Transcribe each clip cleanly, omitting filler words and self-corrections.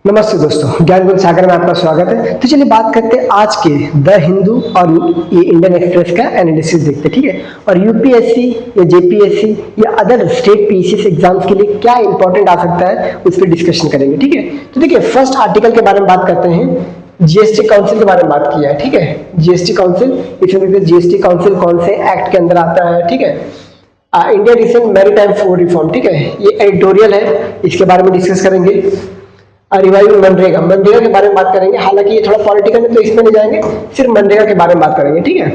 नमस्ते दोस्तों, ज्ञान गुण सागर में आपका स्वागत है। तो चलिए बात करते हैं आज के द हिंदू और ये इंडियन एक्सप्रेस का एनालिसिस देखते हैं, ठीक है। और यूपीएससी या जेपीएससी या अदर स्टेट पीसीएस एग्जाम्स के लिए क्या इंपॉर्टेंट आ सकता है उस पर डिस्कशन करेंगे, ठीक है। तो देखिए फर्स्ट आर्टिकल के बारे में बात करते हैं। जीएसटी काउंसिल के बारे में बात किया है, ठीक है। जीएसटी काउंसिल, इसमें देखते हैं जीएसटी काउंसिल कौन से एक्ट के अंदर आता है, ठीक है। इंडिया रिसेंट मैरीटाइम रिफॉर्म, ठीक है, ये एडिटोरियल है, इसके बारे में डिस्कस करेंगे। रिवाइव मनरेगा, मनरेगा के बारे में बात करेंगे, हालांकि ये थोड़ा पॉलिटिकल है तो इसमें नहीं जाएंगे, सिर्फ मनरेगा के बारे में बात करेंगे, ठीक है।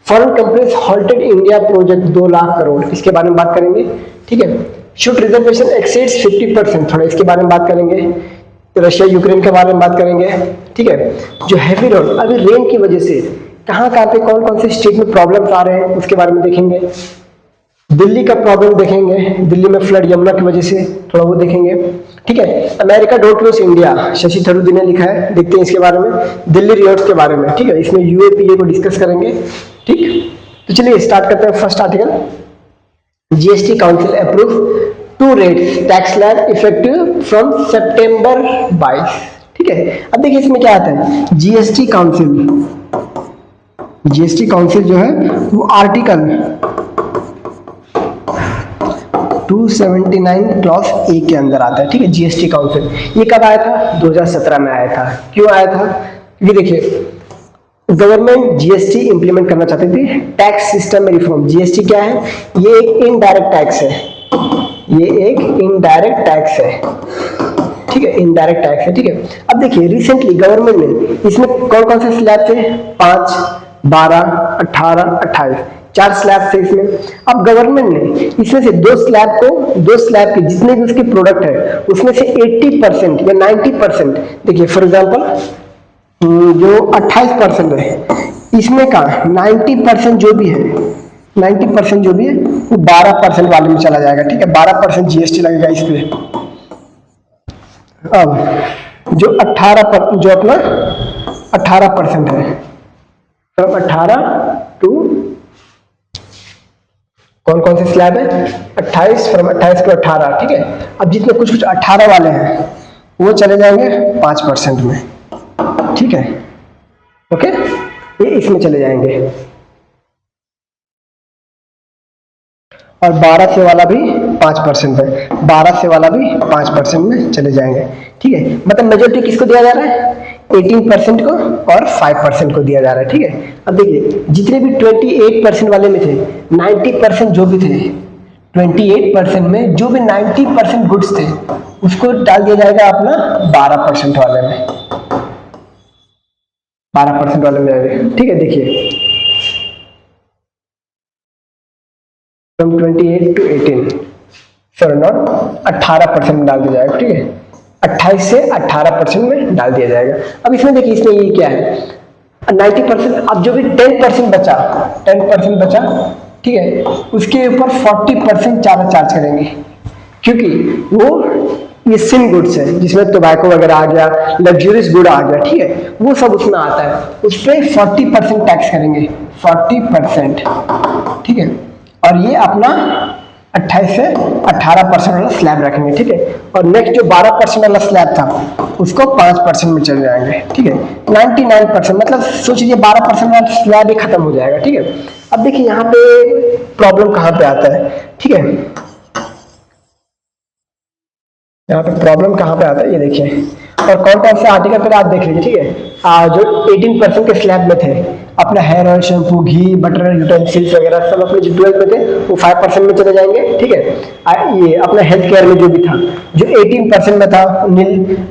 Foreign companies halted India project 2 lakh crore, इसके बारे में बात करेंगे, ठीक है। शुड रिजर्वेशन एक्सीड्स 50%, थोड़ा इसके बारे में बात करेंगे। रशिया यूक्रेन के बारे में बात करेंगे, ठीक है। जो हैवी रोड, अभी रेन की वजह से कहाँ कहाँ पे कौन कौन से स्टेट में प्रॉब्लम्स आ रहे हैं उसके बारे में देखेंगे। दिल्ली का प्रॉब्लम देखेंगे, दिल्ली में फ्लड यमुना की वजह से, थोड़ा वो देखेंगे, ठीक है। America don't close India, Shashi Tharoor ने लिखा है, देखते हैं इसके बारे में। दिल्ली रियोट्स के बारे में, ठीक है, इसमें यूएपीए को डिस्कस करेंगे, ठीक। तो चलिए स्टार्ट करते हैं first article. GST council approve 2 rates tax slab effective from September 22, ठीक है। अब देखिए इसमें क्या आता है, जीएसटी काउंसिल जो है वो आर्टिकल 279 क्लॉज ए के अंदर आता है, ठीक है। जीएसटी काउंसिल ये कब आया था? 2017 में आया था। क्यों आया था? क्योंकि देखिए गवर्नमेंट जीएसटी इंप्लीमेंट करना चाहती थी, टैक्स सिस्टम में रिफॉर्म। जीएसटी क्या है? ये एक इनडायरेक्ट टैक्स है, ठीक है, इनडायरेक्ट टैक्स है, ठीक है। अब देखिए रिसेंटली गवर्नमेंट ने इसमें कौन कौन से स्लैब थे? 5, 12, 18, 28, 4 स्लैब थे इसमें। अब गवर्नमेंट ने इसमें से 2 स्लैब के जितने भी उसके प्रोडक्ट है उसमें से 80% या 90%, देखिए फॉर एग्जांपल जो 28% है इसमें का 90% जो भी है, 90% जो भी है वो 12% वाले में चला जाएगा, ठीक है। 12% जीएसटी लगेगा इस पे। अब जो 18% जो अपना 18% है, फ्रॉम 18 टू कौन कौन से स्लैब है? 28, फ्रॉम 28 टू 18, ठीक है। अब जितने कुछ 18 वाले हैं वो चले जाएंगे 5% में, ठीक है, ओके, ये इसमें चले जाएंगे। और 12 से वाला भी 5% है, 12 से वाला भी 5% में चले जाएंगे, ठीक है। मतलब मेजोरिटी किसको दिया जा रहा है? 18% को और 5% को दिया जा रहा है, ठीक है। अब देखिए जितने भी 28% वाले में थे, 90% जो भी थे, 28% में जो भी 90% गुड्स थे उसको डाल दिया जाएगा अपना 12% वाले में, 12% वाले में, ठीक है। देखिए फ्रॉम 28 टू 18, सॉरी नॉट 18% में डाल दिया जाएगा, ठीक है। 28 से 18% में डाल दिया जाएगा। अब इसमें देखिए इसमें ये क्या है, 90%, अब जो भी 10% बचा, ठीक है, उसके ऊपर 40% ज़्यादा चार्ज करेंगे, क्योंकि वो ये सिन गुड्स है जिसमें टोबैको वगैरह आ गया, लग्जरियस गुड आ गया, ठीक है, वो सब उसमें आता है, उस पर 40% टैक्स करेंगे, 40%, ठीक है। और ये अपना 28 से 18% वाला स्लैब रखेंगे, ठीक है। और नेक्स्ट जो 12% वाला स्लैब था उसको 5% में चले जाएंगे, ठीक है। 99%, मतलब सोचिए 12% वाला स्लैब ही खत्म हो जाएगा, ठीक है। अब देखिए यहाँ पे प्रॉब्लम कहाँ पे आता है, ठीक है, यहाँ पे प्रॉब्लम कहाँ पे आता है ये देखिए। और कौन कौन से आर्टिकल पर आप देख लीजिए, ठीक है। जो 18% के स्लैब में थे, अपना हेयर ऑयल, शैम्पू, घी, बटर, यूटेंसिल्स वगैरह सब अपने जो 12 में थे वो 5% में चले जाएंगे, ठीक है। ये अपना हेल्थ केयर में जो भी था, जो 18% में था,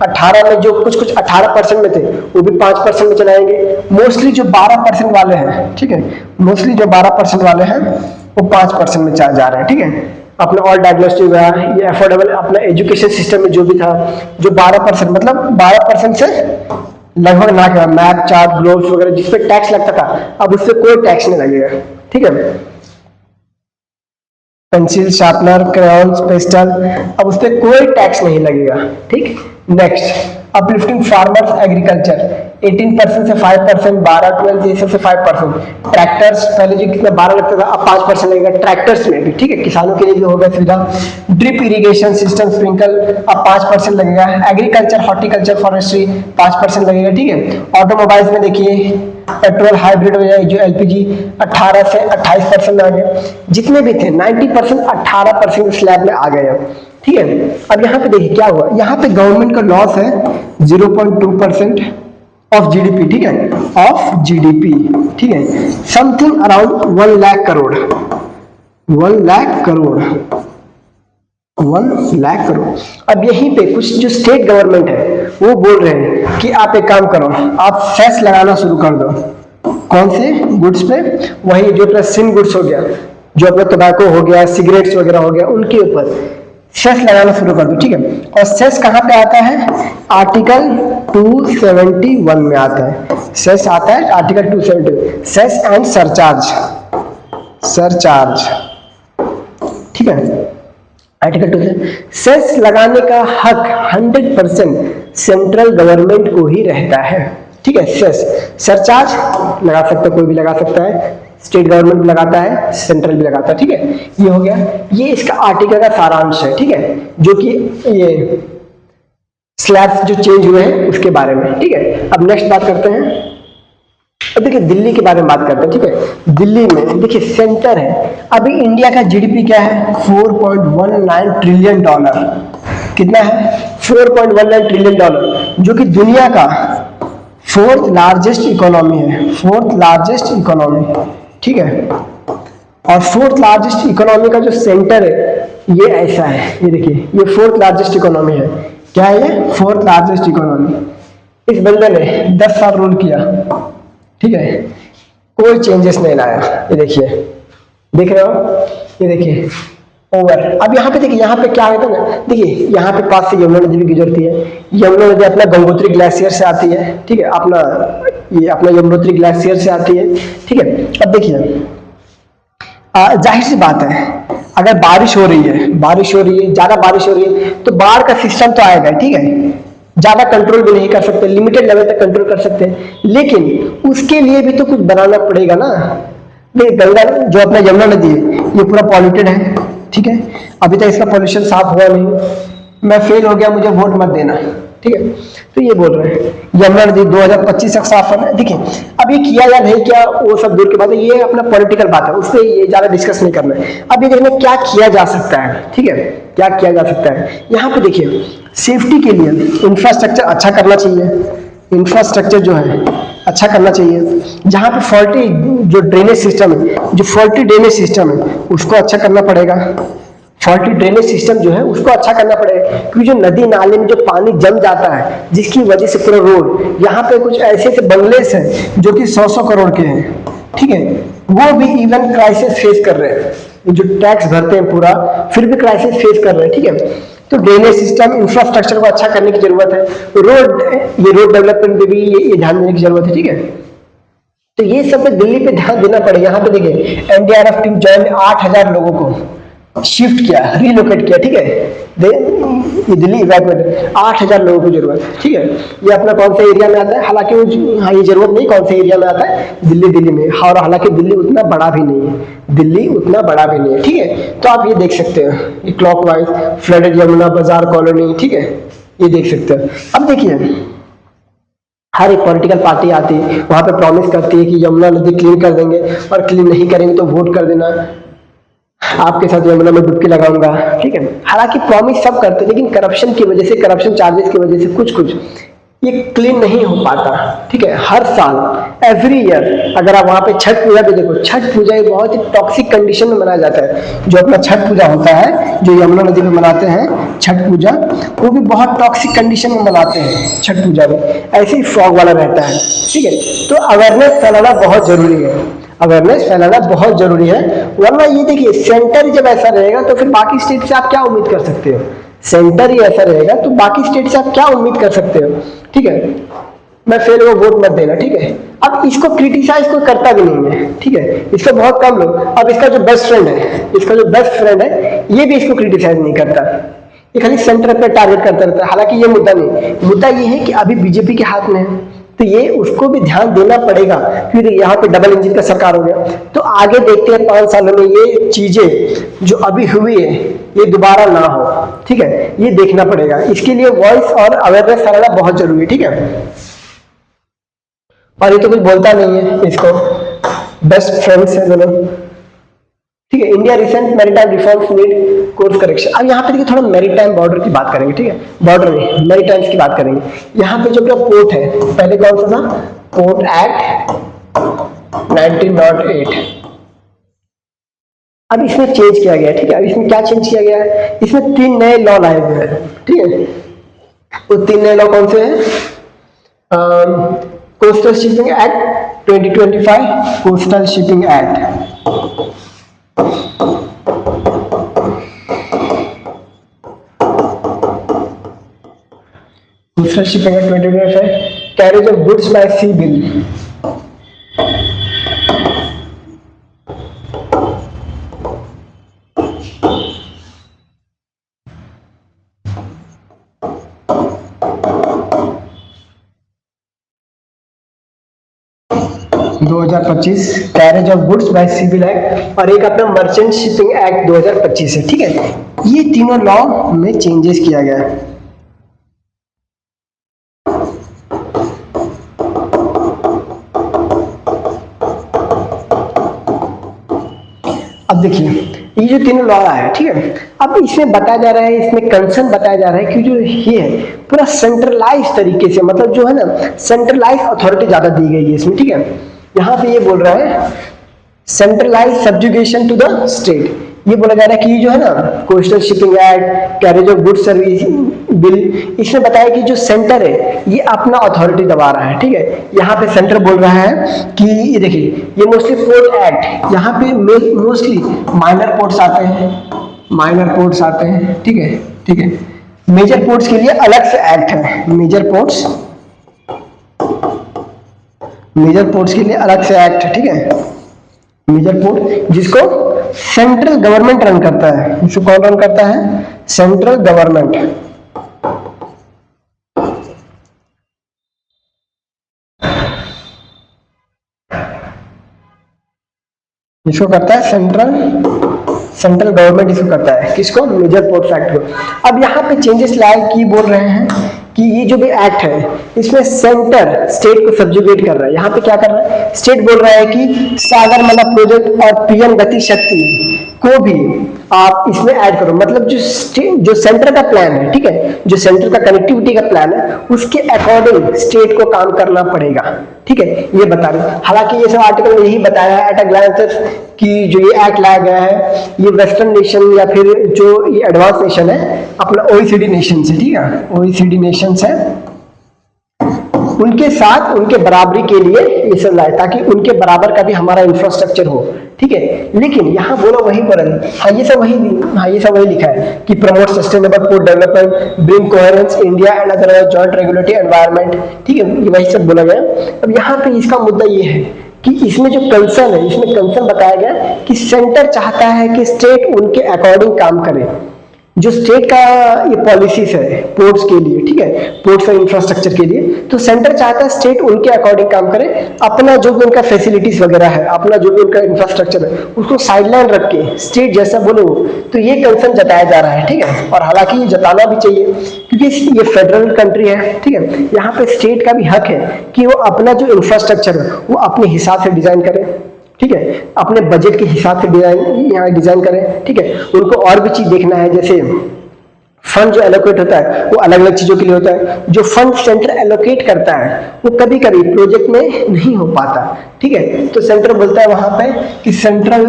18 में जो कुछ 18% में थे वो भी 5% में चलाएंगे। मोस्टली जो 12% वाले हैं, ठीक है, मोस्टली जो 12% वाले हैं वो 5% में जा रहे हैं, ठीक है। अपना ऑल डायग्नोस्टिक हुआ, ये अफोर्डेबल, अपना एजुकेशन सिस्टम में जो भी था, जो 12%, मतलब 12% से लगभग ना क्या, मैप, चार्ट, ग्लोब्स वगैरह जिस पे टैक्स लगता था अब उससे कोई टैक्स नहीं लगेगा, ठीक है। पेंसिल, शार्पनर, क्रेयॉन्स, पेस्टल, अब उसपे कोई टैक्स नहीं लगेगा, ठीक। नेक्स्ट अपलिफ्टिंग फार्मर्स एग्रीकल्चर, 18% से 5%, 12-12 ये सबसे 5%। ट्रैक्टर्स पहले जो कितना 12 लगता था, अब 5% लगेगा ट्रैक्टर्स में भी, ठीक है, किसानों के लिए भी होगा सुविधा। ड्रिप इरिगेशन सिस्टम स्प्रिंकल अब 5% लगेगा। एग्रीकल्चर, हॉर्टिकल्चर, फॉरेस्ट्री 5% लगेगा, ठीक है। ऑटोमोबाइल्स में देखिए पेट्रोल हाइब्रिड हो जाए जो एलपीजी 18 से 28% में आ गए। जितने भी थे 90% 18% स्लैब में आ गए, ठीक है। अब यहाँ पे देखिए क्या हुआ, यहाँ पे गवर्नमेंट का लॉस है 0.2% ऑफ जीडीपी, ठीक है, ऑफ जीडीपी, ठीक है, समथिंग अराउंड 1 लाख करोड़, 1 लाख करोड़, 1 लाख करोड़। अब यहीं पे कुछ जो स्टेट गवर्नमेंट है वो बोल रहे हैं कि आप एक काम करो, आप सेस लगाना शुरू कर दो। कौन से गुड्स पे? वही जो अपना सिन गुड्स हो गया, जो अपना टोबैको हो गया, सिगरेट्स वगैरह हो गया, उनके ऊपर सेस लगाना शुरू कर दो, ठीक है। और सेस कहाँ पे आता है? आर्टिकल 271 में आता है। सेस आता है article 271, cess and surcharge, surcharge, ठीक है। आर्टिकल 2 सेस लगाने का हक 100% सेंट्रल गवर्नमेंट को ही रहता है, ठीक है। सेस, सरचार्ज लगा सकता है, कोई भी लगा सकता है, स्टेट गवर्नमेंट भी लगाता है, सेंट्रल भी लगाता है, ठीक है। ये हो गया, ये इसका आर्टिकल का सारांश है, ठीक है, जो कि ये स्लैब्स जो चेंज हुए हैं उसके बारे में, ठीक है। अब नेक्स्ट बात करते हैं, अब देखिए दिल्ली के बारे में बात करते हैं, ठीक है। दिल्ली में देखिए सेंटर है, अभी इंडिया का जीडीपी क्या है? 4.19 ट्रिलियन डॉलर। कितना है? 4.19 ट्रिलियन डॉलर, जो कि दुनिया का 4th लार्जेस्ट इकोनॉमी है, 4th लार्जेस्ट इकोनॉमी, ठीक है। और 4th लार्जेस्ट इकोनॉमी का जो सेंटर है ये ऐसा है, ये देखिए, ये 4th लार्जेस्ट इकोनॉमी है। क्या है ये? 4th largest economy. इस बंदे ने 10 साल रूल किया, ठीक है, कोई चेंजेस नहीं लाया। ये देखिए, देख रहे हो, ये देखिए ओवर। अब यहाँ पे देखिए, यहाँ पे क्या होता है ना, देखिए यहाँ पे पास से यमुना नदी भी गुजरती है। यमुना नदी अपना गंगोत्री ग्लेशियर से आती है, ठीक है, अपना ये अपना यमुनोत्री ग्लेशियर से आती है, ठीक है। अब देखिए जाहिर सी बात है, अगर बारिश हो रही है, बारिश हो रही है, ज्यादा बारिश हो रही है, तो बाढ़ का सिस्टम तो आएगा, ठीक है। ज्यादा कंट्रोल भी नहीं कर सकते, लिमिटेड लेवल तक कंट्रोल कर सकते हैं, लेकिन उसके लिए भी तो कुछ बनाना पड़ेगा ना। देखिए गंगा जो अपना यमुना नदी है ये पूरा पॉल्यूटेड है, ठीक है, अभी तक इसका पॉल्यूशन साफ हुआ नहीं। मैं फेल हो गया, मुझे वोट मत देना, ठीक है। तो ये बोल रहे हैं यमुना नदी 2025 तक साफ होना है। देखिए अब ये किया या नहीं किया वो सब दूर की बात है, ये अपना पॉलिटिकल बात है, उससे ये ज्यादा डिस्कस नहीं करना है। अब ये देखना क्या किया जा सकता है, ठीक है, क्या किया जा सकता है। यहाँ पे देखिए सेफ्टी के लिए इंफ्रास्ट्रक्चर अच्छा करना चाहिए, इंफ्रास्ट्रक्चर जो है अच्छा करना चाहिए। जहाँ पे फॉल्टी जो ड्रेनेज सिस्टम है, जो फॉल्टी ड्रेनेज सिस्टम है उसको अच्छा करना पड़ेगा। फॉल्टी ड्रेनेज सिस्टम जो है उसको अच्छा करना पड़ेगा, क्योंकि जो नदी नाले में जो पानी जम जाता है जिसकी वजह से पूरा रोड, यहाँ पे कुछ ऐसे ऐसे बंगलेस हैं जो कि 100-100 करोड़ के हैं, ठीक है, वो भी इवन क्राइसिस फेस कर रहे हैं। जो टैक्स भरते हैं पूरा, फिर भी क्राइसिस फेस कर रहे हैं, ठीक है। तो ड्रेनेज सिस्टम इंफ्रास्ट्रक्चर को अच्छा करने की जरूरत है। ये रोड डेवलपमेंट पे भी ये ध्यान देने की जरूरत है, ठीक है। तो ये सब पे दिल्ली पे ध्यान देना पड़ेगा। यहाँ पे देखिए एनडीआरएफ टीम ज्वाइन 8000 लोगों को शिफ्ट किया, रिलोकेट किया, ठीक है। ये दिल्ली इवैक्यूएट 8000 लोगों की जरूरत है, ठीक है। ये अपना कौन सा एरिया में आता है, हालांकि हाँ ये जरूरत नहीं कौन से एरिया में आता है, दिल्ली में, और हालांकि दिल्ली उतना बड़ा भी नहीं है, दिल्ली उतना बड़ा भी नहीं है, ठीक है। तो आप ये देख सकते हैं, ये क्लॉकवाइज फ्लडेड यमुना बाजार कॉलोनी, ठीक है, ये देख सकते हैं। अब देखिए हर एक पॉलिटिकल पार्टी आती है, वहां पे प्रॉमिस करती है कि यमुना नदी क्लीन कर देंगे, और क्लीन नहीं करेंगे तो वोट कर देना, आपके साथ यमुना में डुबकी लगाऊंगा, ठीक है। हालांकि प्रॉमिस सब करते हैं, लेकिन करप्शन की वजह से, करप्शन चार्जेस की वजह से कुछ ये क्लीन नहीं हो पाता, ठीक है। हर साल एवरी ईयर अगर आप वहां पे छठ पूजा भी देखो, छठ पूजा एक बहुत ही टॉक्सिक कंडीशन में मनाया जाता है। जो अपना छठ पूजा होता है, जो यमुना नदी में मनाते हैं छठ पूजा, वो भी बहुत टॉक्सिक कंडीशन में मनाते हैं छठ पूजा में, ऐसे ही फॉग वाला रहता है, ठीक है। तो अवेयरनेस फैलाना बहुत जरूरी है, अवेयरनेस फैलाना बहुत जरूरी है, वरना ये देखिए सेंटर जब ऐसा रहेगा तो फिर बाकी स्टेट से आप क्या उम्मीद कर सकते हो। सेंटर ही ऐसा रहेगा तो बाकी स्टेट से आप क्या उम्मीद कर सकते हो, ठीक है। मैं फेल हुआ, वोट मत देना, ठीक है। अब इसको क्रिटिसाइज कोई करता भी नहीं है, ठीक है, इसको बहुत कम लोग। अब इसका जो बेस्ट फ्रेंड है, इसका जो बेस्ट फ्रेंड है, ये भी इसको क्रिटिसाइज नहीं करता, ये खाली सेंटर पे टारगेट करता रहता है। हालांकि ये मुद्दा नहीं, मुद्दा ये है कि अभी बीजेपी के हाथ में है, तो ये उसको भी ध्यान देना पड़ेगा, क्योंकि यहाँ पे डबल इंजन का सरकार हो गया। तो आगे देखते हैं 5 सालों में ये चीजें जो अभी हुई है ये दोबारा ना हो, ठीक है, ये देखना पड़ेगा। इसके लिए वॉइस और अवेयरनेस फैलाना बहुत जरूरी है, ठीक है। और ये तो कुछ बोलता नहीं है, इसको बेस्ट फ्रेंड्स है दोनों, ठीक है। India recent maritime reforms need course correction. अब यहाँ पे देखिए थोड़ा मैरीटाइम बॉर्डर की बात करेंगे, ठीक है, बॉर्डर नहीं मैरीटाइम्स की बात करेंगे। यहाँ पे जो पोर्ट है, पहले कौन सा था, पोर्ट एक्ट 1908, अब इसमें चेंज किया गया, ठीक है। अब इसमें क्या चेंज किया गया है, इसमें 3 नए लॉ लाए गए हैं, ठीक है। वो 3 नए लॉ कौन से हैं, coastal shipping act 2025, coastal shipping act, coastal shipping act 2025, carriage of goods by sea bill, carriage of goods by sea bill act, और एक अपना मर्चेंट शिपिंग एक्ट 2025 है, ठीक है। ये तीनों लॉ में चेंजेस किया गया है। अब देखिए ये जो तीनों लॉ है, ठीक है, अब इसमें बताया जा रहा है, इसमें कंसर्न बताया जा रहा है कि जो ये है पूरा सेंट्रलाइज तरीके से, मतलब जो है ना सेंट्रलाइज अथॉरिटी ज्यादा दी गई है इसमें, ठीक है। यहाँ पे ये बोल रहा है centralise subjugation to the state, ये बोला जा रहा है कि जो है ना coastal shipping act, carriage of goods service bill, इसमें बताया कि जो सेंटर है ये अपना अथॉरिटी दबा रहा है, ठीक है। यहाँ पे सेंटर बोल रहा है कि ये देखिए ये मोस्टली पोर्ट एक्ट, यहाँ पे मोस्टली माइनर पोर्ट्स आते हैं, माइनर पोर्ट्स आते हैं, ठीक है, ठीक है। मेजर पोर्ट्स के लिए अलग से एक्ट है, मेजर पोर्ट्स के लिए अलग से एक्ट है, ठीक है। मेजर पोर्ट जिसको सेंट्रल गवर्नमेंट रन करता है, इसको कौन रन करता है, सेंट्रल गवर्नमेंट, इसको करता है सेंट्रल गवर्नमेंट, इसको करता है, किसको, मेजर पोर्ट्स एक्ट को। अब यहाँ पे चेंजेस लाए कि बोल रहे हैं कि ये जो भी एक्ट है इसमें सेंटर स्टेट को सब्जुगेट कर रहा है। यहाँ पे क्या कर रहा है, स्टेट बोल रहा है कि सागरमाला प्रोजेक्ट और पीएम गति शक्ति को भी आप इसमें ऐड करो, मतलब जो सेंटर का प्लान है, ठीक है, जो सेंटर का कनेक्टिविटी का प्लान है उसके अकॉर्डिंग स्टेट को काम करना पड़ेगा, ठीक है, ये बता रहे। हालांकि ये सब आर्टिकल में यही बताया है एट अ ग्लांस कि जो ये एक्ट लाया गया है ये वेस्टर्न नेशन या फिर जो ये एडवांस नेशन है अपना OECD नेशन से, ठीक है, OECD नेशन है, उनके साथ उनके बराबरी के लिए ये सब लाए ताकि उनके बराबर का भी हमारा इंफ्रास्ट्रक्चर हो, ठीक है। लेकिन यहाँ बोला वही बोला, हाँ ये सब वही लिखा है कि promote sustainable port development, bring coherence India and other joint regulatory environment, ठीक है, ये वही सब बोला गया। अब यहाँ पे इसका मुद्दा ये है कि इसमें जो कंसर्न है, इसमें कंसर्न बताया गया कि सेंटर चाहता है कि स्टेट उनके अकॉर्डिंग काम करे, जो स्टेट का ये पॉलिसीज है पोर्ट्स के लिए, ठीक है, पोर्ट्स और इंफ्रास्ट्रक्चर के लिए, तो सेंटर चाहता है स्टेट उनके अकॉर्डिंग काम करे, अपना जो भी उनका फैसिलिटीज वगैरह है, अपना जो भी उनका इंफ्रास्ट्रक्चर है उसको साइडलाइन रख के स्टेट जैसा बोले वो, तो ये कंसर्न जताया जा रहा है, ठीक है। और हालांकि ये जताना भी चाहिए क्योंकि ये फेडरल कंट्री है, ठीक है, यहाँ पे स्टेट का भी हक है कि वो अपना जो इंफ्रास्ट्रक्चर है वो अपने हिसाब से डिजाइन करे, ठीक है, अपने बजट के हिसाब से डिजाइन करें, ठीक है। उनको और भी चीज देखना है, जैसे फंड जो एलोकेट होता है वो अलग अलग चीजों के लिए होता है, जो फंड सेंटर एलोकेट करता है वो कभी कभी प्रोजेक्ट में नहीं हो पाता, ठीक है। तो सेंटर बोलता है वहां पे कि central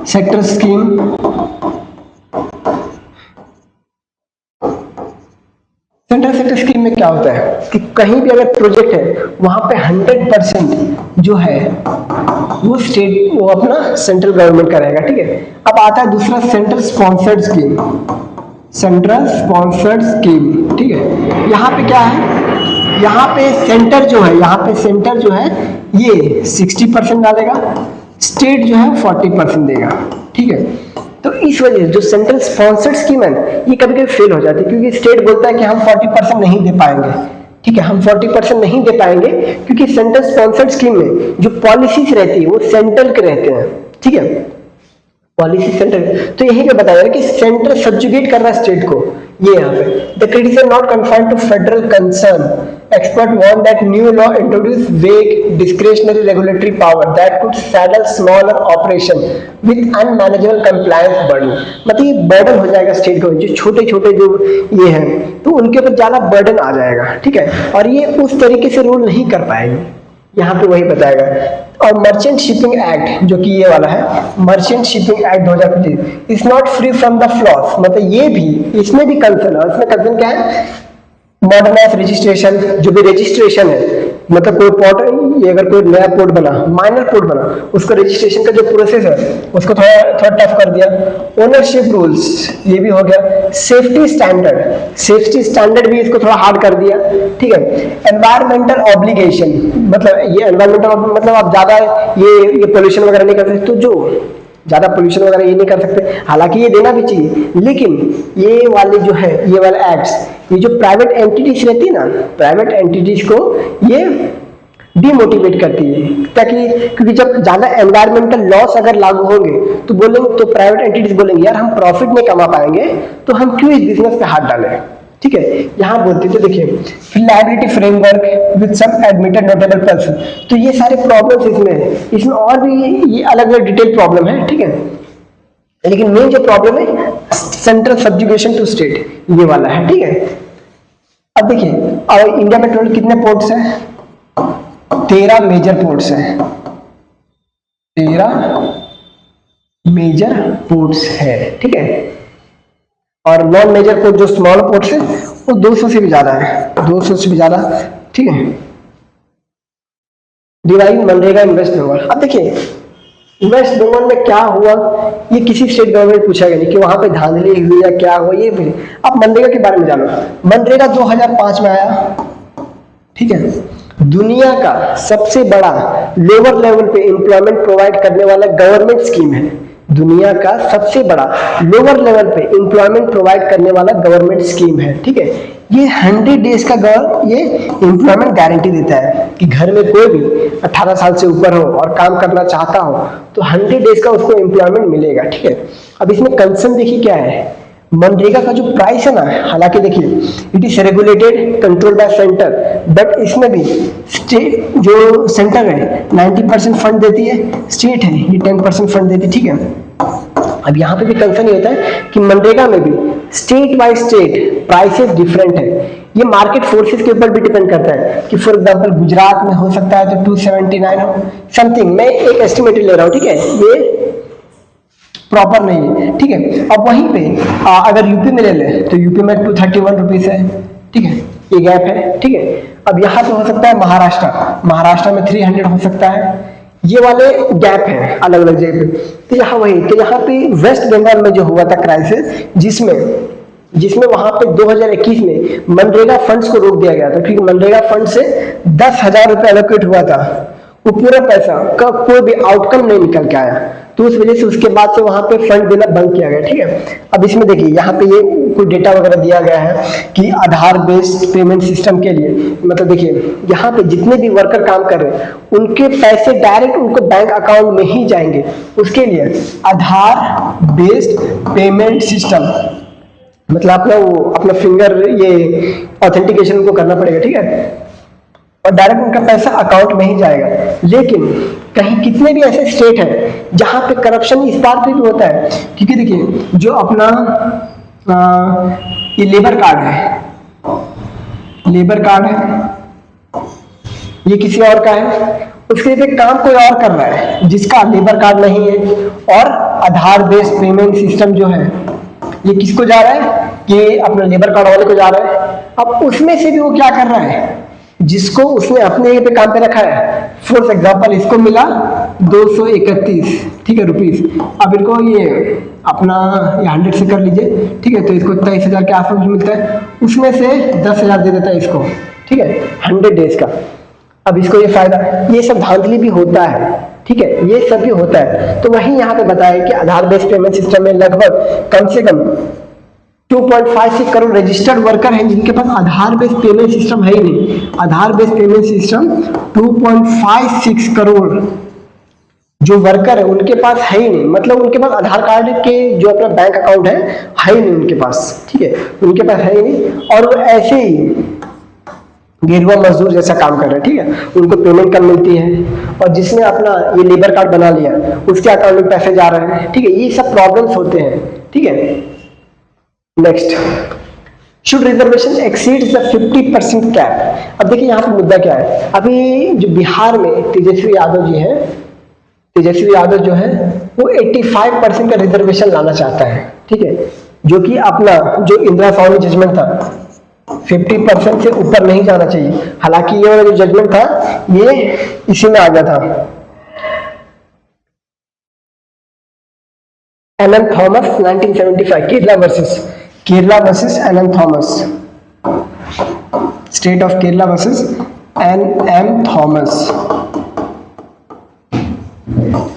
sector scheme, central sector scheme में क्या होता है कि कहीं भी अगर प्रोजेक्ट है वहां पे 100% जो है वो स्टेट वो अपना सेंट्रल गवर्नमेंट करेगा, ठीक है। अब आता है दूसरा central sponsored scheme, central sponsored scheme, ठीक है। यहाँ पे क्या है, यहाँ पे सेंटर जो है ये 60% डालेगा, स्टेट जो है 40% देगा, ठीक है। तो इस वजह से जो सेंट्रल स्पॉन्सर्ड स्कीम है ये कभी कभी फेल हो जाती है क्योंकि स्टेट बोलता है कि हम 40% नहीं दे पाएंगे, ठीक है, हम 40% नहीं दे पाएंगे क्योंकि सेंट्रल स्पॉन्सर्ड स्कीम में जो पॉलिसीज रहती है वो सेंट्रल के रहते हैं, ठीक है, पॉलिसी सेंटर। तो यहीं पे बताया कि सेंटर सब्जुगेट कर रहा है स्टेट को, ये यहाँ पे the criticism not confined to federal concern, expert want that new law introduce vague discretionary regulatory power that could saddle smaller operation with unmanageable compliance burden. मतलब ये बर्डन हो जाएगा स्टेट को, जो छोटे छोटे जो ये हैं तो उनके ऊपर ज्यादा बर्डन आ जाएगा, ठीक है, और ये उस तरीके से रूल नहीं कर पाएंगे, यहाँ पे वही बताएगा। और मर्चेंट शिपिंग एक्ट जो कि ये वाला है, merchant shipping act 2025 is not free from the floss, मतलब ये भी, इसमें भी कंसर्न है। इसमें कंसर्न क्या है, मॉडर्नाइज रजिस्ट्रेशन, जो भी रजिस्ट्रेशन है, मतलब कोई पोर्ट, ये अगर कोई नया पोर्ट बना, माइनर पोर्ट बना, उसका रजिस्ट्रेशन का जो प्रोसेस है उसको थोड़ा टफ कर दिया। ओनरशिप रूल्स ये भी हो गया। सेफ्टी स्टैंडर्ड भी इसको थोड़ा हार्ड कर दिया, ठीक है। एनवायरमेंटल ऑब्लिगेशन, मतलब ये एनवायरमेंटल मतलब आप ज्यादा ये पोल्यूशन वगैरह नहीं कर सकते, तो जो ज्यादा पोल्यूशन वगैरह ये नहीं कर सकते, हालांकि ये देना भी चाहिए, लेकिन ये वाले जो है, ये वाले एक्ट्स, ये जो प्राइवेट एंटिटीज रहती है ना, प्राइवेट एंटिटीज को ये डिमोटिवेट करती है, ताकि क्योंकि जब ज्यादा एनवायरमेंटल लॉस अगर लागू होंगे तो बोलेंगे, तो प्राइवेट एंटिटीज बोलेंगे यार हम प्रॉफिट नहीं कमा पाएंगे तो हम क्यों इस बिजनेस पे हाथ डालें, ठीक है। यहाँ बोलते तो देखिए फिर liability framework with some admitted notable person, तो ये सारे प्रॉब्लम्स इसमें है, इसमें और भी ये अलग अलग डिटेल प्रॉब्लम है, ठीक है, लेकिन मेन जो प्रॉब्लम है सेंट्रल सब्जुगेशन टू स्टेट, ये वाला है, ठीक है। अब देखिए और इंडिया में टोटल कितने पोर्ट्स हैं, 13 मेजर पोर्ट्स हैं, 13 मेजर पोर्ट्स है, ठीक है, और नॉन मेजर पोर्ट जो स्मॉल पोर्ट्स है वो 200 से भी ज्यादा है, 200 से भी ज्यादा, ठीक है। डिवाइड मनरेगा इन वेस्ट बंगाल। अब देखिए वेस्ट बंगाल में क्या हुआ, ये किसी स्टेट गवर्नमेंट पूछा गया नहीं कि वहां पे धांधली हुई या क्या हुआ, ये भी। अब मनरेगा के बारे में जानो। मनरेगा 2005 में आया, ठीक है, दुनिया का सबसे बड़ा लोअर लेवल पे एम्प्लॉयमेंट प्रोवाइड करने वाला गवर्नमेंट स्कीम है, दुनिया का सबसे बड़ा लोअर लेवल पे एम्प्लॉयमेंट प्रोवाइड करने वाला गवर्नमेंट स्कीम है, ठीक है। ये 100 डेज का ये एम्प्लॉयमेंट गारंटी देता है कि घर में कोई भी 18 साल से ऊपर हो और काम करना चाहता हो तो 100 डेज का उसको एम्प्लॉयमेंट मिलेगा, ठीक है। अब इसमें कंसर्न देखिए क्या है, मनरेगा का जो प्राइस है ना, हालांकि देखिए it is regulated control by centre, but इसमें भी स्टेट जो सेंटर है 90% फंड देती है, स्टेट है ये 10% फंड देती है, ठीक है। अब यहाँ पे भी कंसर्न ये होता है कि मनरेगा में भी state by state prices different है, ये मार्केट फोर्सेस के ऊपर भी डिपेंड करता है कि फॉर एग्जांपल गुजरात में हो सकता है तो 279 हो समथिंग, मैं एक एस्टिमेट ले रहा हूँ, ठीक है, ये प्रॉपर नहीं है, ठीक है। अब वहीं पे अगर यूपी में ले ले तो यूपी में 231 रुपीज है, ठीक है, ये गैप है, ठीक है। अब यहाँ पे हो सकता है महाराष्ट्र में 300 हो सकता है, ये वाले गैप है अलग अलग जगह पे। तो यहाँ वही, तो यहाँ पे वेस्ट बंगाल में जो हुआ था क्राइसिस, जिसमें वहां पे 2021 में मनरेगा फंड्स को रोक दिया गया था, क्योंकि मनरेगा फंड से 10,000 रुपए एलोकेट हुआ था, वो पूरा पैसा का कोई भी आउटकम नहीं निकल के आया, तो उस वजह से उसके बाद से वहां पे फंड देना बंद किया गया, ठीक है। अब इसमें देखिए यहाँ पे ये कोई डेटा वगैरह दिया गया है कि आधार बेस्ड पेमेंट सिस्टम के लिए, मतलब देखिए यहाँ पे जितने भी वर्कर काम कर रहे हैं उनके पैसे डायरेक्ट उनको बैंक अकाउंट में ही जाएंगे, उसके लिए आधार बेस्ड पेमेंट सिस्टम, मतलब अपना फिंगर ये ऑथेंटिकेशन उनको करना पड़ेगा, ठीक है, और डायरेक्ट उनका पैसा अकाउंट में ही जाएगा। लेकिन कहीं कितने भी ऐसे स्टेट हैं जहां पे करप्शन इस बात पे भी होता है, क्योंकि देखिए जो अपना ये लेबर कार्ड है, ये किसी और का है, उसके लिए काम कोई और कर रहा है जिसका लेबर कार्ड नहीं है, और आधार बेस्ड पेमेंट सिस्टम जो है ये किसको जा रहा है, ये अपने लेबर कार्ड वाले को जा रहा है। अब उसमें से भी वो क्या कर रहा है, जिसको उसने अपने पे काम पे रखा है, फॉर एग्जांपल इसको मिला 231, ठीक है, रुपीस, अब इनको ये अपना 100 से कर लीजिए, ठीक है, तो इसको 23,000 के आसपास मिलता है, उसमें से 10,000 दे देता है इसको, ठीक है, 100 डेज का। अब इसको ये फायदा, ये सब धांधली भी होता है, ठीक है, ये सब भी होता है। तो वही यहाँ पे बताया कि आधार बेस्ड पेमेंट सिस्टम में लगभग कम से कम 2.56 करोड़ रजिस्टर्ड वर्कर हैं जिनके पास आधार बेस्ड पेमेंट सिस्टम है ही नहीं। आधार बेस्ड पेमेंट सिस्टम 2.56 करोड़ जो वर्कर है उनके पास है ही नहीं, मतलब उनके पास आधार कार्ड के जो अपना बैंक अकाउंट है ही नहीं उनके पास, ठीक है, उनके पास है ही नहीं, और वो ऐसे ही गेरुआ मजदूर जैसा काम कर रहे हैं, ठीक है, उनको पेमेंट कम मिलती है, और जिसने अपना ये लेबर कार्ड बना लिया उसके अकाउंट में पैसे जा रहे हैं, ठीक है, ये सब प्रॉब्लम्स होते हैं, ठीक है। Next, should reservation exceeds the 50% cap. अब देखिए यहाँ पे मुद्दा क्या है, अभी जो बिहार में तेजस्वी यादव जी हैं, तेजस्वी यादव जो है वो 85% का रिजर्वेशन लाना चाहता है, ठीक है, जो कि अपना जो इंदिरा स्वामी जजमेंट था 50% से ऊपर नहीं जाना चाहिए। हालांकि ये वाला जो जजमेंट था ये इसी में आ गया था, Allen Thomas 1975, Kerala versus Allen Thomas, state of Kerala versus N Thomas.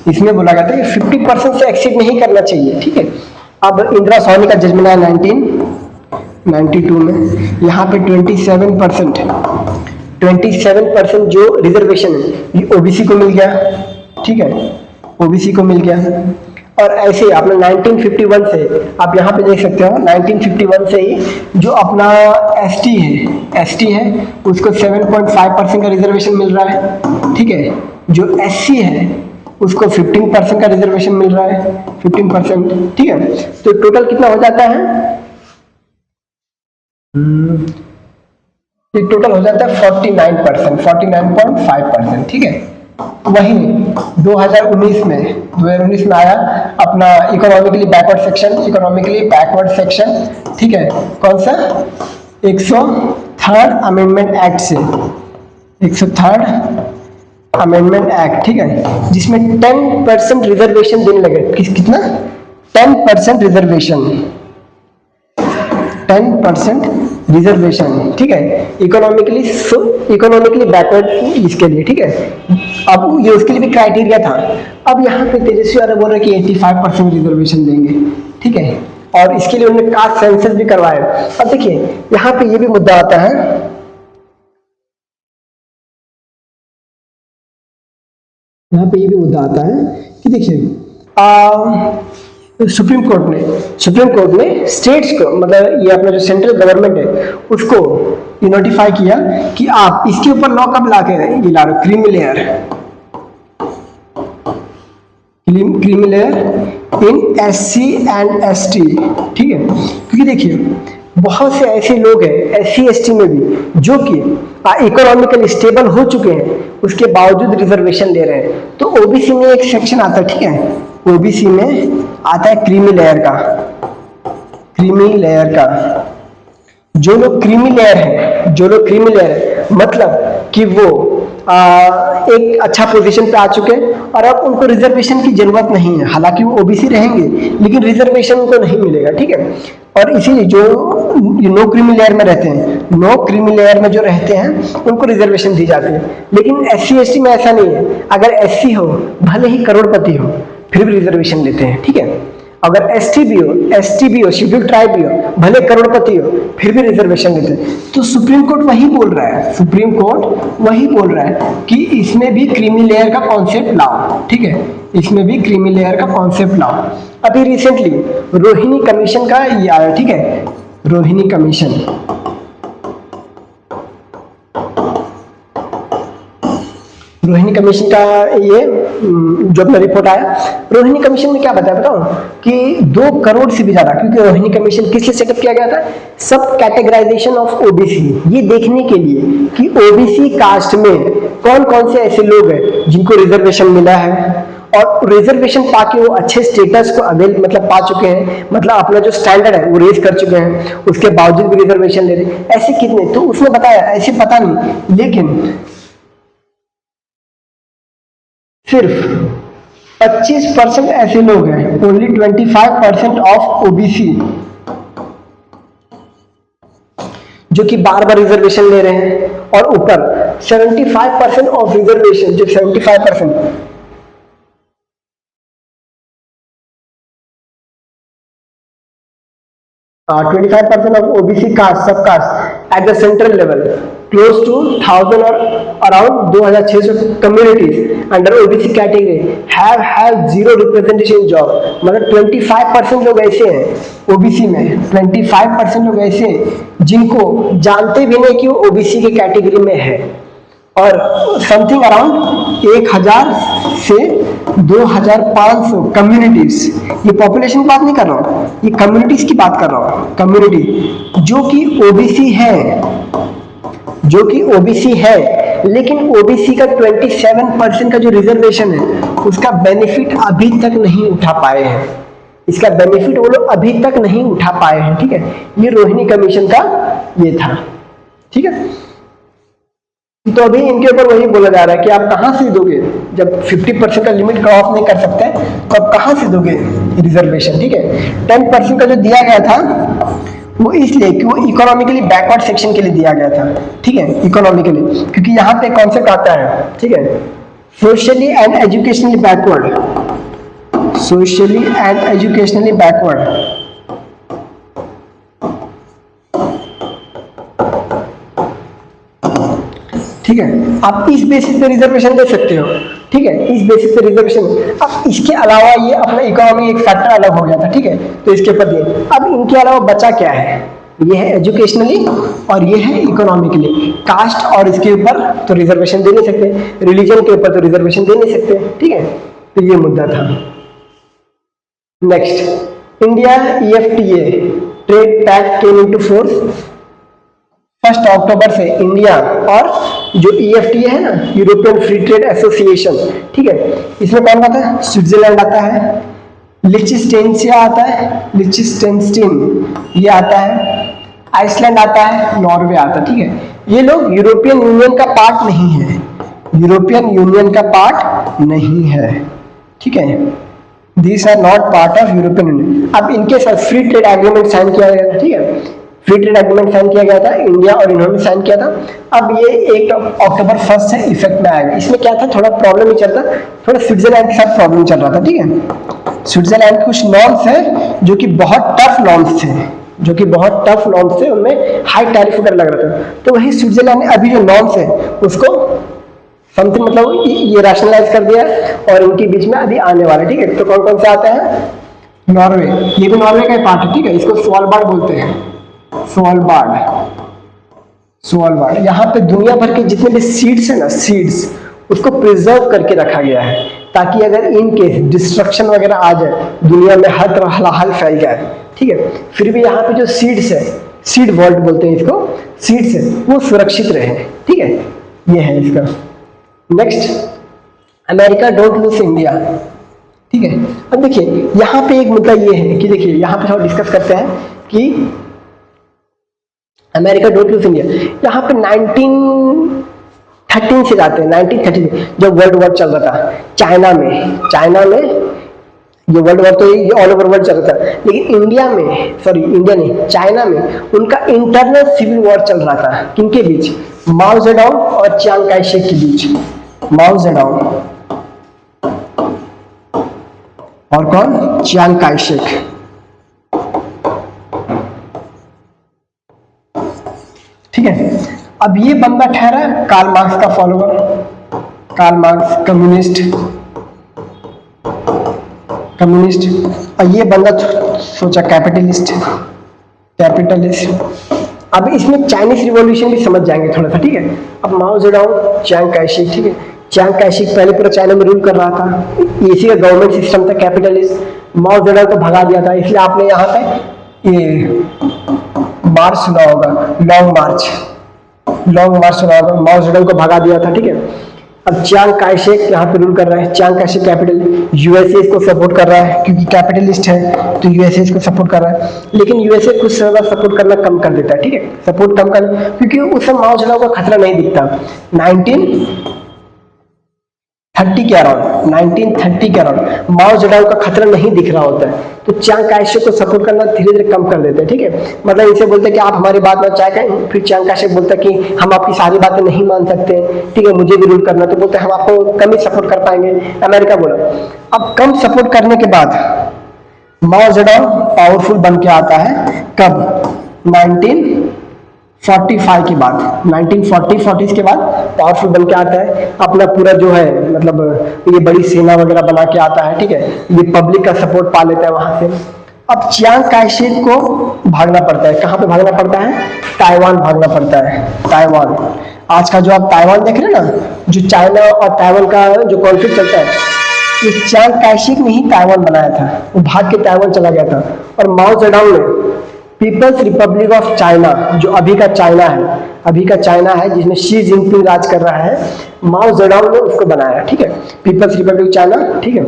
इसमें बोला गया था कि 50% से एक्सीड नहीं करना चाहिए, ठीक है। अब इंदिरा स्वामी का जजमेंट है 1992 में, यहाँ पे 27% जो रिजर्वेशन है ये ओबीसी को मिल गया, ठीक है, ओबीसी को मिल गया। और ऐसे आपने 1951 से आप यहाँ पे देख सकते हो 1951 से ही जो अपना एसटी है उसको 7.5% का रिजर्वेशन मिल रहा है, ठीक है, जो एससी है उसको 15% का रिजर्वेशन मिल रहा है, 15%, ठीक है। तो टोटल कितना हो जाता है, ये टोटल हो जाता है 49.5%, ठीक है। वही 2019 में आया अपना इकोनॉमिकली बैकवर्ड सेक्शन, ठीक है, कौन सा 103rd अमेंडमेंट एक्ट से, 103rd अमेंडमेंट एक्ट, ठीक है, जिसमें 10% रिजर्वेशन देने लगे, कितना 10% रिजर्वेशन, ठीक है, इकोनॉमिकली बैकवर्ड इसके लिए, ठीक है। अब ये उसके लिए भी क्राइटेरिया था। अब यहाँ पे तेजस्वी यादव बोल रहे कि 85% रिजर्वेशन देंगे, ठीक है, और इसके लिए उन्होंने कास्ट सेंसस भी करवाया। अब देखिए यहाँ पे ये भी मुद्दा आता है, कि देखिए सुप्रीम कोर्ट ने स्टेट्स को, मतलब ये अपना जो सेंट्रल गवर्नमेंट है उसको ये नोटिफाई किया कि आप इसके ऊपर लॉ कब ला रहे creamy layer in SC and ST, ठीक है, क्योंकि देखिए बहुत से ऐसे लोग हैं एससी एसटी में भी जो कि इकोनॉमिकली स्टेबल हो चुके हैं, उसके बावजूद रिजर्वेशन ले रहे हैं। तो ओबीसी में एक सेक्शन आता है, ठीक है, ओबीसी में आता है क्रीमी लेयर का। जो लोग क्रीमी लेयर है मतलब कि वो एक अच्छा पोजीशन पे आ चुके हैं और अब उनको रिजर्वेशन की जरूरत नहीं है, हालांकि वो ओबीसी रहेंगे लेकिन रिजर्वेशन उनको नहीं मिलेगा, ठीक है। और इसीलिए जो नो क्रीमी लेयर में रहते हैं, नो क्रीमी लेयर में जो रहते हैं उनको रिजर्वेशन दी जाती है। लेकिन एससी एसटी में ऐसा नहीं है, अगर एससी हो भले ही करोड़पति हो फिर भी रिजर्वेशन लेते हैं, ठीक है। अगर एसटी भी हो शेड्यूल ट्राइब भी हो भले करोड़पति हो फिर भी रिजर्वेशन लेते हैं। तो सुप्रीम कोर्ट वही बोल रहा है कि इसमें भी क्रीमी लेयर का कॉन्सेप्ट लाओ, ठीक है, इसमें भी क्रीमी लेयर का कॉन्सेप्ट लाओ। अभी रिसेंटली रोहिणी कमीशन का ये आया, ठीक है, रोहिणी कमीशन का ये जो अपना रिपोर्ट आया, रोहिणी कमीशन में क्या बताया बताऊं कि 2 करोड़ से भी ज्यादा, क्योंकि रोहिणी कमीशन किस लिए सेटअप किया गया था, सब कैटेगराइजेशन ऑफ ओबीसी, ये देखने के लिए कि ओबीसी कास्ट में कौन कौन से ऐसे लोग हैं जिनको रिजर्वेशन मिला है और रिजर्वेशन पाके वो अच्छे स्टेटस को मतलब पा चुके हैं, मतलब अपना जो स्टैंडर्ड है वो रेज कर चुके हैं, उसके बावजूद भी रिजर्वेशन ले रहे, ऐसे कितने, तो उसने बताया ऐसे पता नहीं, लेकिन सिर्फ 25% ऐसे लोग हैं, ओनली 25% ऑफ ओबीसी जो कि बार रिजर्वेशन ले रहे हैं, और ऊपर 75% ऑफ रिजर्वेशन, जो 75% 25% of OBC caste subcaste at the central level, close to 1000 or around 2600 communities under OBC category have zero representation in job. मतलब 25% लोग ऐसे हैं OBC में, 25% लोग ऐसे हैं जिनको जानते भी नहीं कि वो OBC के कैटेगरी में है, और समथिंग अराउंड 1000 से 2500 कम्युनिटीज, ये पॉपुलेशन की बात नहीं कर रहा हूँ, ये कम्युनिटीज की बात कर रहा हूँ, कम्युनिटी जो कि ओबीसी है, जो कि ओबीसी है, लेकिन ओबीसी का 27% का जो रिजर्वेशन है उसका बेनिफिट अभी तक नहीं उठा पाए हैं, इसका बेनिफिट वो लोग अभी तक नहीं उठा पाए हैं। ठीक है, ये रोहिणी कमीशन का ये था। ठीक है, तो अभी इनके ऊपर वही बोला जा रहा है कि आप कहां से दोगे, जब 50% का लिमिट क्रॉस नहीं कर सकते तो आप कहां से दोगे रिजर्वेशन। ठीक है, 10% का जो दिया गया था वो इसलिए कि वो इकोनॉमिकली बैकवर्ड सेक्शन के लिए दिया गया था। ठीक है, इकोनॉमिकली, क्योंकि यहाँ पे कॉन्सेप्ट आता है, ठीक है, socially and educationally backward, socially and educationally backward. ठीक है, आप इस बेसिस पे रिजर्वेशन दे सकते हो। ठीक है, इस बेसिस पे रिजर्वेशन। अब इसके अलावा ये अपना इकोनॉमी एक फैक्टर अलग हो गया था। ठीक है, तो इसके ऊपर दिए। अब इनके अलावा बचा क्या है, ये है एजुकेशनली और ये है इकोनॉमिकली। कास्ट और इसके ऊपर तो रिजर्वेशन दे नहीं सकते, रिलीजन के ऊपर तो रिजर्वेशन दे नहीं सकते। ठीक है, तो ये मुद्दा था। Next, India EFTA trade pact came into force 1 October से। इंडिया और जो EFTA है ना, यूरोपियन फ्री ट्रेड एसोसिएशन, ठीक है, इसमें कौन आता है, स्विट्जरलैंड आता है, लिechtenstein आता है, लिechtenstein ये आता है, आइसलैंड आता है, नॉर्वे आता है। ठीक है, ये लोग यूरोपियन यूनियन का पार्ट नहीं है, यूरोपियन यूनियन का पार्ट नहीं है। ठीक है, these are not part of European Union. अब इनके साथ फ्री ट्रेड एग्रीमेंट साइन किया गया था। ठीक है, फ्री ट्रेड एग्रीमेंट साइन किया गया था, इंडिया और इन्होंने साइन किया था। अब ये 1 अक्टूबर 1 से इफेक्ट में आएगा। इसमें क्या था, थोड़ा प्रॉब्लम ही चलता, थोड़ा स्विट्जरलैंड के साथ प्रॉब्लम चल रहा था। ठीक है, स्विट्जरलैंड के कुछ नॉर्म्स है जो कि बहुत टफ नॉर्म्स थे, जो कि बहुत टफ नॉर्म्स थे, उनमें हाई टैरिफ वगैरह लग रहा था। तो वही स्विट्जरलैंड ने अभी जो नॉर्म्स है उसको समथिंग मतलब ये रैशनलाइज कर दिया और उनके बीच में अभी आने वाला। ठीक है, तो कौन कौन से आते हैं, नॉर्वे, ये भी नॉर्वे का पार्ट है। ठीक है, इसको स्वालबार्ड बोलते हैं, स्वालबार्ड, स्वालबार्ड। यहाँ पे दुनिया भर के जितने भी सीड्स है ना, सीड्स, उसको प्रिजर्व करके रखा गया है ताकि अगर इन केस डिस्ट्रक्शन वगैरह आ जाए, दुनिया में हर तरह हलाहल फैल जाए। ठीक है, फिर भी यहाँ पे जो सीड्स है, सीड वॉल्ट बोलते हैं इसको, सीड्स है वो सुरक्षित रहे। ठीक है, ये है इसका। Next, America don't lose India. ठीक है, अब देखिए यहाँ पे एक मुद्दा ये है कि देखिए यहाँ पे थोड़ा डिस्कस करते हैं कि अमेरिका डोंट लूज इंडिया। यहाँ पे 1913 से जाते हैं, 1913 जब वर्ल्ड वॉर चल रहा था चाइना में ये वर्ल्ड वॉर तो ये ऑल ओवर वर्ल्ड चल रहा था, लेकिन इंडिया नहीं, चाइना में उनका इंटरनल सिविल वॉर चल रहा था। किनके बीच, माओ जेडोंग और चियांग काई शेक के बीच। माओ जेडोंग और कौन, चियांग काई शेक। ठीक है, अब ये बंदा ठहरा कार्ल मार्क्स का फॉलोअर, कार्ल मार्क्स कम्युनिस्ट, और ये बंदा सोचा कैपिटलिस्ट। अब इसमें चाइनीज रिवॉल्यूशन भी समझ जाएंगे थोड़ा सा। ठीक है, अब माओ जेडोंग, चियांग काई शेक। ठीक है, चियांग काई शेक पहले पूरा चाइना में रूल कर रहा था, इसी का गवर्नमेंट सिस्टम था कैपिटलिस्ट। माओ जेडोंग को भगा दिया था, इसलिए आपने यहाँ पे ये मार्च सुना होगा, लॉन्ग मार्च सुना होगा, माओ जेडोंग को भगा दिया था। ठीक है, अब चियांग काई शेक यहाँ पे रूल कर रहा है। Chiang Kai Shek capital, USA इसको सपोर्ट कर रहा है क्योंकि कैपिटलिस्ट है, तो यूएसए इसको सपोर्ट कर रहा है। लेकिन यूएसए कुछ ज्यादा सपोर्ट करना कम कर देता है। ठीक है, सपोर्ट कम करना, क्योंकि उस समय माओ जेडोंग का खतरा नहीं दिखता। 1930 के अराउंड माओ जेडोंग का खतरा नहीं दिख रहा होता है, तो चियांग काई शेक को सपोर्ट करना धीरे धीरे कम कर देते हैं। ठीक है, मतलब इनसे बोलते हैं कि आप हमारी बात मान चाहे, फिर चियांग काई शेक बोलता है कि हम आपकी सारी बातें नहीं मान सकते। ठीक है, मुझे भी रूल करना, तो बोलते हैं हम आपको कम ही सपोर्ट कर पाएंगे। अमेरिका बोला। अब कम सपोर्ट करने के बाद माओ जेडोंग पावरफुल बन के आता है कब? 1945 के बाद, 1940 के बाद पावरफुल बन के आता है, अपना पूरा जो है मतलब ये बड़ी सेना वगैरह बना के आता है, ठीक है, ये पब्लिक का सपोर्ट पा लेता है वहां से। अब चियांग काई शेक को भागना पड़ता है, कहाँ पे भागना पड़ता है? ताइवान भागना पड़ता है, ताइवान। आज का जो आप ताइवान देख रहे हैं ना, जो चाइना और ताइवान का जो कॉन्फ्लिक्ट चलता है, ये चियांग काई शेक ने ही ताइवान बनाया था, वो भाग के ताइवान चला गया था। और माओ जेडोंग ने पीपल्स रिपब्लिक ऑफ चाइना, जो अभी का चाइना है, अभी का चाइना है जिसमें शी जिनपिंग राज कर रहा है, माओ जेडोंग ने उसको बनाया, ठीक है, पीपल्स रिपब्लिक चाइना, ठीक है।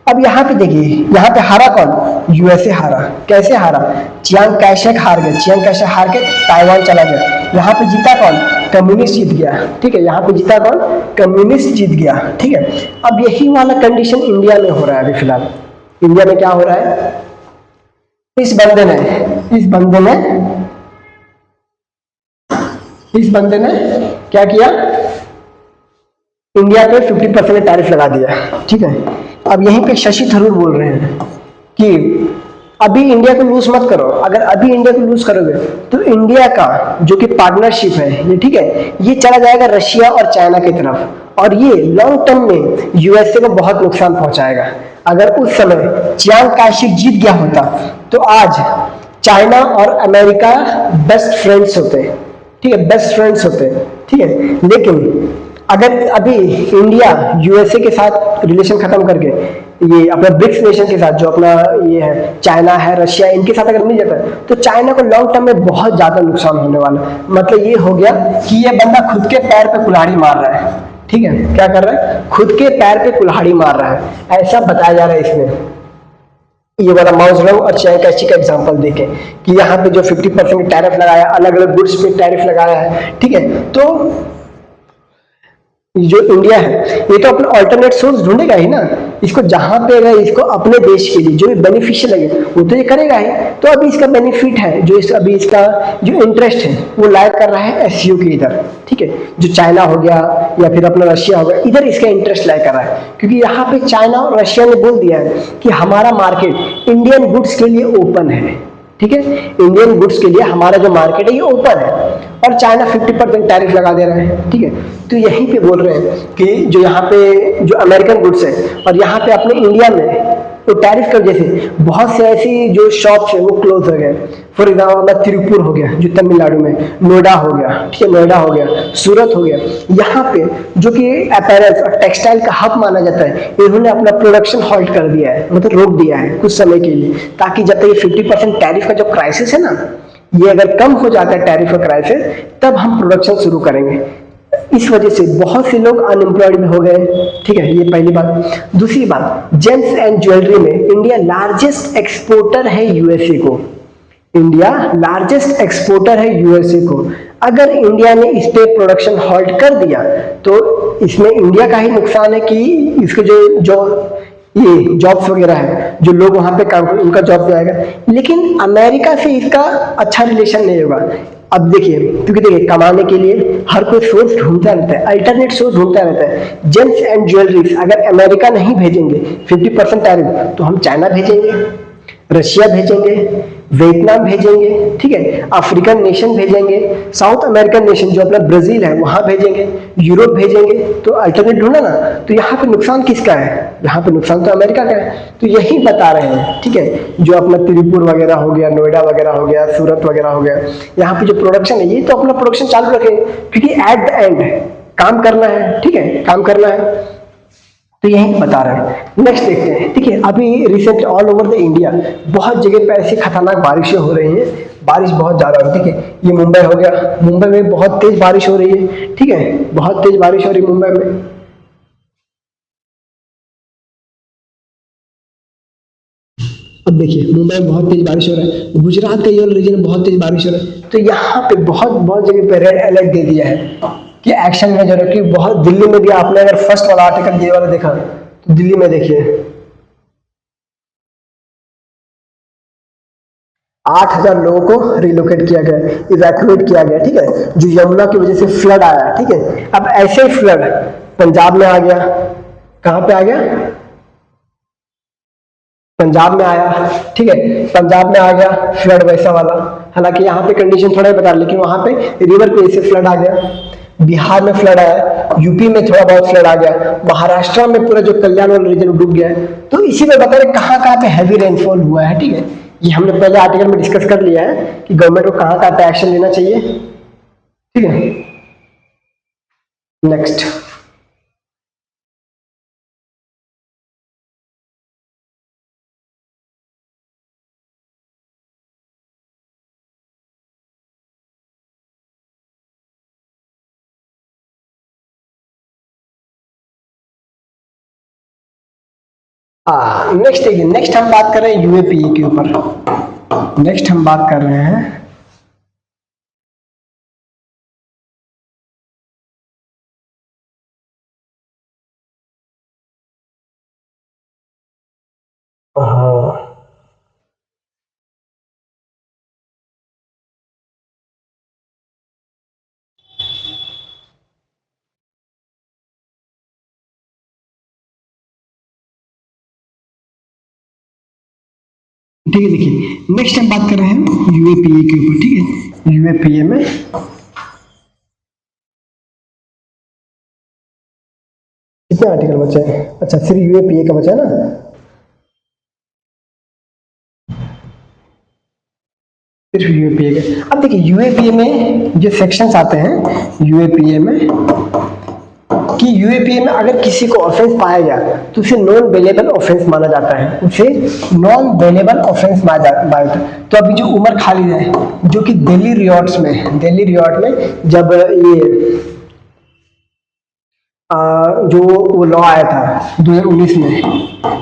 अब यहाँ पे देखिए, यहाँ पे हारा कौन? यूएसए हारा। कैसे हारा? चियांग काई शेक हार गए, चियांग काई शेक हार के ताइवान चला गया। यहाँ पे जीता कौन? कम्युनिस्ट जीत गया, ठीक है, यहाँ पे जीता कौन? कम्युनिस्ट जीत गया, ठीक है। अब यही वाला कंडीशन इंडिया में हो रहा है अभी फिलहाल। इंडिया में क्या हो रहा है? इस बंदे ने क्या किया? इंडिया पे 50% टैरिफ लगा दिया, ठीक है। अब यहीं पे शशि थरूर बोल रहे हैं कि अभी इंडिया को लूज मत करो, अगर अभी इंडिया को लूज करोगे तो इंडिया का जो कि पार्टनरशिप है ये, ठीक है, ये चला जाएगा रशिया और चाइना की तरफ, और ये लॉन्ग टर्म में यूएसए को बहुत नुकसान पहुंचाएगा। अगर उस समय चियांग काई शेक जीत गया होता तो आज चाइना और अमेरिका बेस्ट फ्रेंड्स होते, ठीक है, बेस्ट फ्रेंड्स होते, ठीक है। लेकिन अगर अभी इंडिया यूएसए के साथ रिलेशन खत्म करके ये अपना ब्रिक्स नेशन के साथ, जो अपना ये है चाइना है, रशिया, इनके साथ अगर मिल जाता है तो चाइना को लॉन्ग टर्म में बहुत ज्यादा नुकसान होने वाला। मतलब ये हो गया कि ये बंदा खुद के पैर पे कुल्हाड़ी मार रहा है, ठीक है, क्या कर रहा है? खुद के पैर पे कुल्हाड़ी मार रहा है, ऐसा बताया जा रहा है इसमें। ये वाला माओ जेडोंग और चियांग काई शेक का एग्जांपल देखें कि यहाँ पे जो 50% टैरिफ लगाया, अलग अलग गुड्स पे टैरिफ लगाया है, ठीक है। तो जो इंडिया है ये तो अपना ऑल्टरनेट सोर्स ढूंढेगा ही ना, इसको जहां पे अगर इसको अपने देश के लिए जो भी बेनिफिशियल लगे वो तो ये करेगा ही। तो अभी इसका बेनिफिट है, जो अभी इसका जो इंटरेस्ट है वो लाइक कर रहा है एससीओ के इधर, ठीक है, जो चाइना हो गया या फिर अपना रशिया हो गया, इधर इसका इंटरेस्ट लाइक कर रहा है, क्योंकि यहाँ पे चाइना और रशिया ने बोल दिया है कि हमारा मार्केट इंडियन गुड्स के लिए ओपन है, ठीक है, इंडियन गुड्स के लिए हमारा जो मार्केट है ये ओपन है, और चाइना 50% टैरिफ लगा दे रहा है, ठीक है। तो यहीं पे बोल रहे हैं कि जो यहाँ पे जो अमेरिकन गुड्स है और यहाँ पे अपने इंडिया में तो टैरिफ की वजह से बहुत से ऐसी जो शॉप्स है वो क्लोज हो गए। फॉर एग्जाम्पल तिरुपुर हो गया जो तमिलनाडु में, नोएडा हो गया, ठीक है, नोएडा हो गया, सूरत हो गया, यहाँ पे जो कि अपैरल्स और टेक्सटाइल का हब माना जाता है, इन्होंने अपना प्रोडक्शन हॉल्ट कर दिया है, मतलब रोक दिया है कुछ समय के लिए, ताकि जब तक ये 50% टैरिफ का जो क्राइसिस है ना, ये अगर कम हो जाता है टैरिफ का क्राइसिस, तब हम प्रोडक्शन शुरू करेंगे। इस वजह से बहुत से लोग अनएम्प्लॉयड हो गए, ठीक है, ये पहली बात। दूसरी बात, जेम्स एंड ज्वेलरी में इंडिया लार्जेस्ट एक्सपोर्टर है यूएसए को, इंडिया लार्जेस्ट एक्सपोर्टर है यूएसए को। अगर इंडिया ने इस पे प्रोडक्शन हॉल्ट कर दिया तो इसमें इंडिया का ही नुकसान है कि इसके जो ये जॉब्स वगैरह है, जो लोग वहां पे काम करें उनका जॉब जाएगा, लेकिन अमेरिका से इसका अच्छा रिलेशन नहीं होगा। अब देखिए, क्योंकि देखिए कमाने के लिए हर कोई सोर्स ढूंढता रहता है, अल्टरनेट सोर्स ढूंढता रहता है। जेम्स एंड ज्वेलरीज अगर अमेरिका नहीं भेजेंगे 50% टैरिफ, तो हम चाइना भेजेंगे, रशिया भेजेंगे, वियतनाम भेजेंगे, ठीक है, अफ्रीकन नेशन भेजेंगे, साउथ अमेरिकन नेशन जो अपना ब्राजील है वहां भेजेंगे, यूरोप भेजेंगे। तो अल्टरनेट ढूंढा ना, तो यहाँ पे नुकसान किसका है? यहाँ पे नुकसान तो अमेरिका का है। तो यही बता रहे हैं, ठीक है, जो अपना तिरुपुर वगैरह हो गया, नोएडा वगैरह हो गया, सूरत वगैरह हो गया, यहाँ पे जो प्रोडक्शन है ये तो अपना प्रोडक्शन चालू रखें, क्योंकि एट द एंड काम करना है, ठीक है, काम करना है। तो यही बता रहे हैं। नेक्स्ट देखते हैं, ठीक है, अभी recent all over the India बहुत जगह पे ऐसी खतरनाक बारिशें हो रही हैं, बारिश बहुत ज्यादा हो रही है, ठीक है, ये मुंबई हो गया, मुंबई में बहुत तेज बारिश हो रही है, ठीक है, बहुत तेज बारिश हो रही है मुंबई में। अब देखिए मुंबई में बहुत तेज बारिश हो रहा है, गुजरात का ये वाला रीजन में बहुत तेज बारिश हो रहा है, तो यहाँ पे बहुत जगह पे रेड अलर्ट दे दिया है कि एक्शन में जरूर कि बहुत। दिल्ली में भी आपने अगर फर्स्ट वाला आर्टिकल ये वाला देखा तो दिल्ली में देखिए 8,000 लोगों को रिलोकेट किया गया, इवैक्यूएट किया गया, ठीक है, जो यमुना की वजह से फ्लड आया, ठीक है। अब ऐसे ही फ्लड पंजाब में आ गया, कहां पे आ गया? पंजाब में आया, ठीक है, पंजाब में आ गया फ्लड वैसा वाला, हालांकि यहाँ पे कंडीशन थोड़ा ही बता, लेकिन वहां पे रिवर पे ऐसे फ्लड आ गया। बिहार में फ्लड आया, यूपी में थोड़ा बहुत फ्लड आ गया, महाराष्ट्र में पूरा जो कल्याण वाला रीजन डूब गया है। तो इसी में बता रहे कहाँ कहाँ पे हैवी रेनफॉल हुआ है, ठीक है, ये हमने पहले आर्टिकल में डिस्कस कर लिया है कि गवर्नमेंट को कहाँ कहाँ पे एक्शन लेना चाहिए, ठीक है। नेक्स्ट, नेक्स्ट हम बात कर रहे हैं यूएपीए के ऊपर। नेक्स्ट हम बात कर रहे हैं ठीक है, देखिए नेक्स्ट हम बात कर रहे हैं यूएपीए के ऊपर, ठीक है। यूएपीए में कितने आर्टिकल बचे हैं? अच्छा, सिर्फ यूएपीए का बचा है ना। सिर्फ यूएपीए के, अब देखिए यूएपीए में जो सेक्शंस आते हैं यूएपीए में, कि यूएपीए में अगर किसी को ऑफेंस पाया गया तो उसे नॉन बेलेबल ऑफेंस माना जाता है, उसे नॉन बेलेबल ऑफेंस माना जाता है। तो अभी जो उमर खालिद है, जो कि दिल्ली रियॉट्स में जब ये जो वो लॉ आया था 2019 में,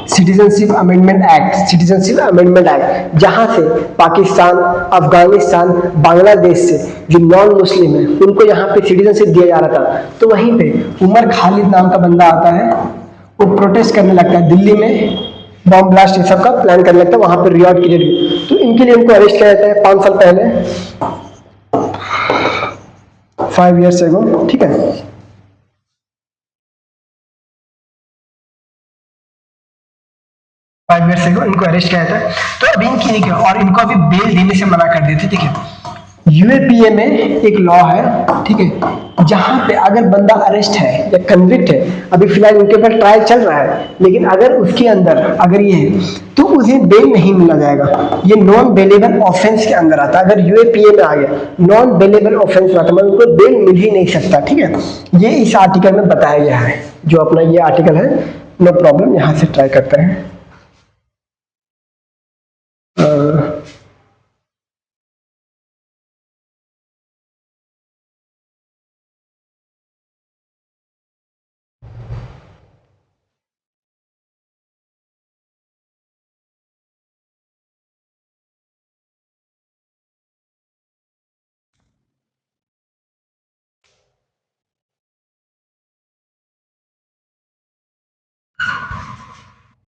सिटीजनशिप अमेंडमेंट एक्ट, जहां से पाकिस्तान, अफगानिस्तान, बांग्लादेश से जो नॉन मुस्लिम है उनको यहाँ पे सिटीजनशिप दिया जा रहा था। तो वहीं पे उमर खालिद नाम का बंदा आता है, वो प्रोटेस्ट करने लगता है, दिल्ली में बॉम्ब ब्लास्ट ये सब का प्लान करने लगता है वहां पर रियॉट के लिए। तो इनके लिए उनको अरेस्ट किया जाता है 5 साल पहले, 5 years ago, ठीक है। इनको अरेस्ट किया था। तो अभी इनकी नहीं किया और इनको अभी बेल देने से मना कर देते, ठीक है। यूएपीए में एक लॉ है, ठीक है, जहां पे अगर बंदा अरेस्ट है या कन्विक्ट है, अभी फिलहाल उनके ऊपर ट्रायल चल रहा है, लेकिन अगर उसके अंदर अगर ये है तो उसे बेल नहीं मिला जाएगा। ये नॉन बेलेबल ऑफेंस के अंदर आता है। अगर यूएपीए में आ गया, नॉन बेलेबल ऑफेंस आता है, मतलब उनको बेल मिल ही नहीं सकता, ठीक है। ये इस आर्टिकल में बताया गया है, जो अपना ये आर्टिकल है, नो प्रॉब्लम, यहाँ से ट्राई करते हैं।